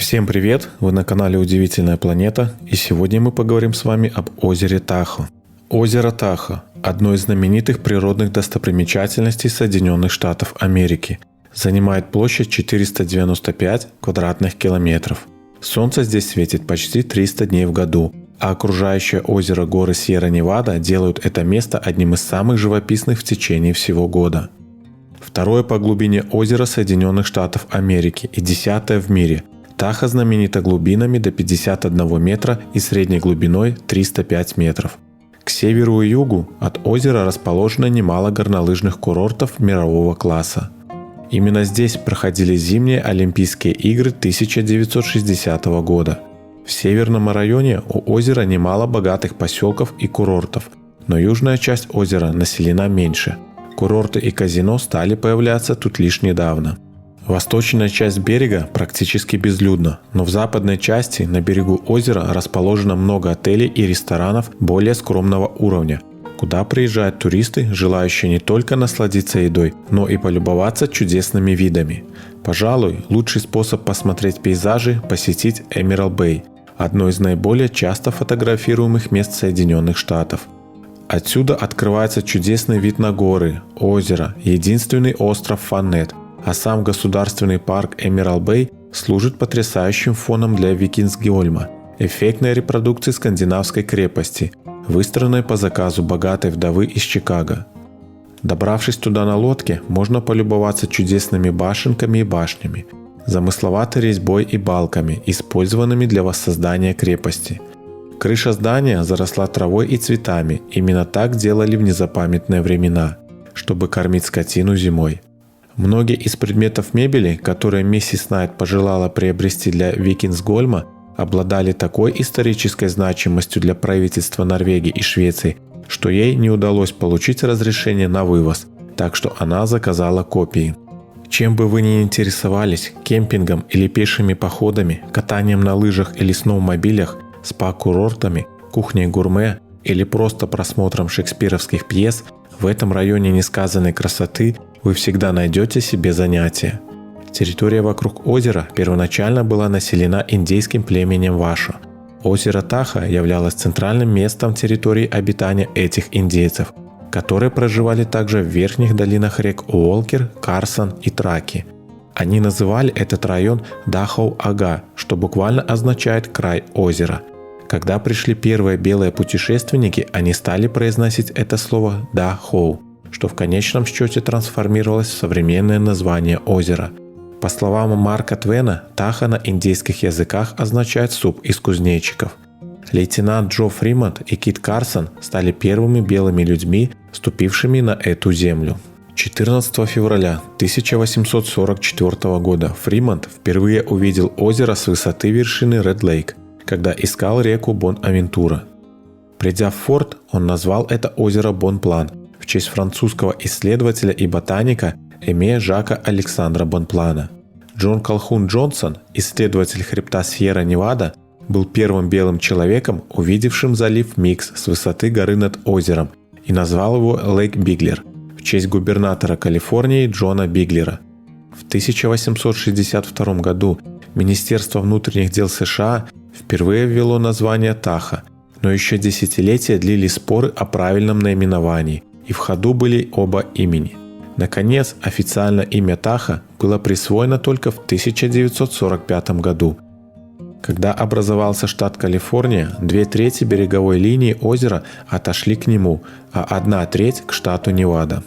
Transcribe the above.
Всем привет! Вы на канале Удивительная планета, и сегодня мы поговорим с вами об озере Тахо. Озеро Тахо – одно из знаменитых природных достопримечательностей Соединенных Штатов Америки. Занимает площадь 495 квадратных километров. Солнце здесь светит почти 300 дней в году, а окружающее озеро горы Сьерра-Невада делают это место одним из самых живописных в течение всего года. Второе по глубине озеро Соединенных Штатов Америки и 10-е в мире. Тахо знаменита глубинами до 51 метра и средней глубиной 305 метров. К северу и югу от озера расположено немало горнолыжных курортов мирового класса. Именно здесь проходили зимние Олимпийские игры 1960 года. В северном районе у озера немало богатых поселков и курортов, но южная часть озера населена меньше. Курорты и казино стали появляться тут лишь недавно. Восточная часть берега практически безлюдна, но в западной части на берегу озера расположено много отелей и ресторанов более скромного уровня, куда приезжают туристы, желающие не только насладиться едой, но и полюбоваться чудесными видами. Пожалуй, лучший способ посмотреть пейзажи – посетить Эмералд Бэй, одно из наиболее часто фотографируемых мест Соединенных Штатов. Отсюда открывается чудесный вид на горы, озеро, единственный остров Фаннет, а сам государственный парк Эмералд Бэй служит потрясающим фоном для Викингсгольма, эффектной репродукции скандинавской крепости, выстроенной по заказу богатой вдовы из Чикаго. Добравшись туда на лодке, можно полюбоваться чудесными башенками и башнями, замысловатой резьбой и балками, использованными для воссоздания крепости. Крыша здания заросла травой и цветами, именно так делали в незапамятные времена, чтобы кормить скотину зимой. Многие из предметов мебели, которые миссис Найт пожелала приобрести для Викингсгольма, обладали такой исторической значимостью для правительства Норвегии и Швеции, что ей не удалось получить разрешение на вывоз, так что она заказала копии. Чем бы вы ни интересовались – кемпингом или пешими походами, катанием на лыжах или сноумобилях, спа-курортами, кухней гурме или просто просмотром шекспировских пьес, в этом районе несказанной красоты вы всегда найдете себе занятие. Территория вокруг озера первоначально была населена индейским племенем Вашо. Озеро Тахо являлось центральным местом территории обитания этих индейцев, которые проживали также в верхних долинах рек Уолкер, Карсон и Траки. Они называли этот район Дахоу-Ага, что буквально означает «край озера». Когда пришли первые белые путешественники, они стали произносить это слово «Дахоу», что в конечном счете трансформировалось в современное название озера. По словам Марка Твена, Тахо на индейских языках означает «суп из кузнечиков». Лейтенант Джо Фримонт и Кит Карсон стали первыми белыми людьми, ступившими на эту землю. 14 февраля 1844 года Фримонт впервые увидел озеро с высоты вершины Ред-Лейк, когда искал реку Бон-Авентура. Придя в форт, он назвал это озеро Бон-План в честь французского исследователя и ботаника Эме Жака Александра Бонплана. Джон Колхун Джонсон, исследователь хребта Сьерра-Невада, был первым белым человеком, увидевшим залив Микс с высоты горы над озером, и назвал его Лейк Биглер в честь губернатора Калифорнии Джона Биглера. В 1862 году Министерство внутренних дел США впервые ввело название Тахо, но еще десятилетия длились споры о правильном наименовании, и в ходу были оба имени. Наконец, официально имя Тахо было присвоено только в 1945 году. Когда образовался штат Калифорния, 2/3 береговой линии озера отошли к нему, а 1/3 к штату Невада.